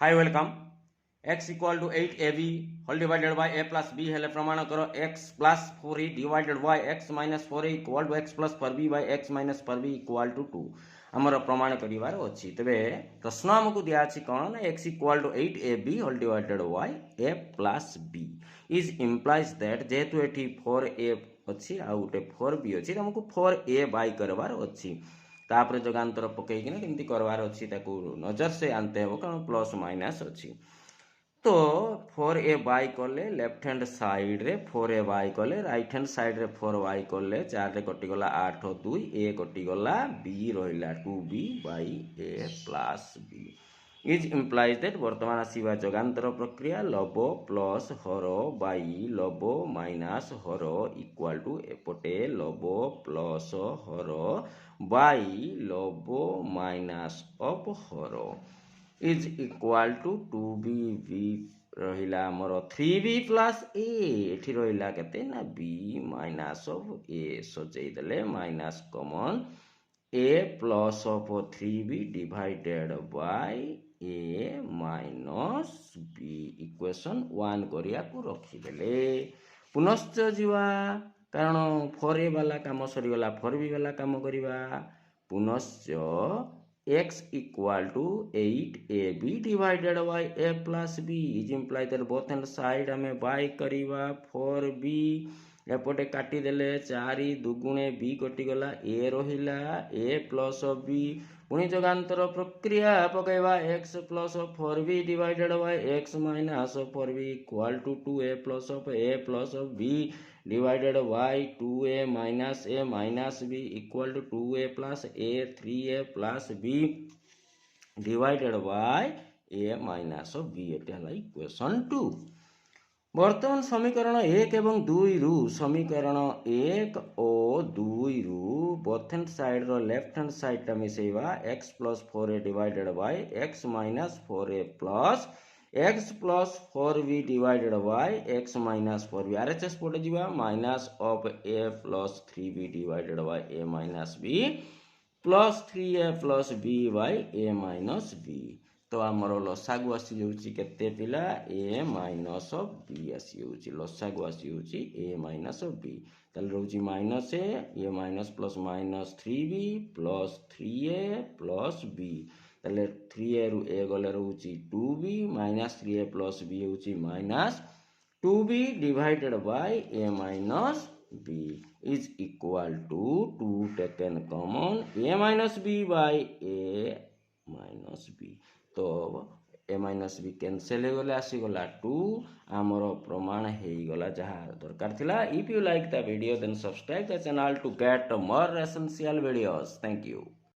Hi welcome x equal to 8ab whole divided by a plus b हेले प्रमाण करो x plus 4a divided by x minus 4a equal to x plus 4b by x minus 4b equal to 2 आमर प्रमाण करिवार अछि। तबे प्रश्न हमकु दिया अछि कोन ना x equal to 8ab whole divided by a plus b is implies that जेतु एठी 4a अछि आ उटे 4b अछि हमकु 4a बाय करवार अछि। तापर जगांतर पकईकिना केमती करवार अछि ताकू नजर से आनते हो कारण प्लस माइनस अछि। तो 4a बाय कले लेफ्ट हैंड साइड रे 4a बाय कले राइट हैंड साइड रे 4 बाय कले 4 रे कटि गला 8 2 a कटि गला b रहिला 2b by a plus b is implies that वर्तमान आसीबा जगांतर प्रक्रिया लब प्लस हर बाय लब माइनस हर इक्वल टू एपटे लब प्लस हर बाय लब माइनस ऑफ हर इज इक्वल टू 2b रहिला हमर 3b प्लस a एठी रहिला केते ना b माइनस ऑफ a सजै देले minus common a plus of 3b divided by a minus b equation 1 करिया को रखि देले। पुनश्च जीवा कारण 4a वाला काम सरी गला 4b वाला काम करिवा। पुनश्च x equal to 8ab divided by a plus b is implied that both hand side हमें by करिवा 4b एपटे काटी देले 4 दुगुणे b कटि गला a रहिला a plus b पुणी जगांतर प्रक्रिया पकैवा x plus 4b divided by x minus 4b equal to 2a plus b divided by 2a minus b equal to 2a plus a 3a plus b divided by a minus b एटा हला equation 2। वर्तमान समीकरण 1 एवं 2 रु समीकरण 1 और 2 रु both hand side रो left hand side टा मिसेइबा x plus 4a divided by x minus 4a plus x plus 4b divided by x minus 4b RHS पटे जीवा minus of a plus 3b divided by a minus b plus 3a plus b by a minus b तो आमर लसागु आसी जाउची केते पिला a minus of b आसी जाउची लसागु आसी जाउची a minus of b ताले रहउची minus a minus plus minus 3b plus 3a plus b ताले 3a रु a गले रहउची 2b minus 3a plus b होउची minus 2b divided by a minus b is equal to 2 taken common a minus b by a minus b तो a minus b cancel हो गला आसी गला 2 आमर प्रमाण हे गला जहा दरकार थिला। If you like the video then subscribe the channel to get more essential videos. Thank you.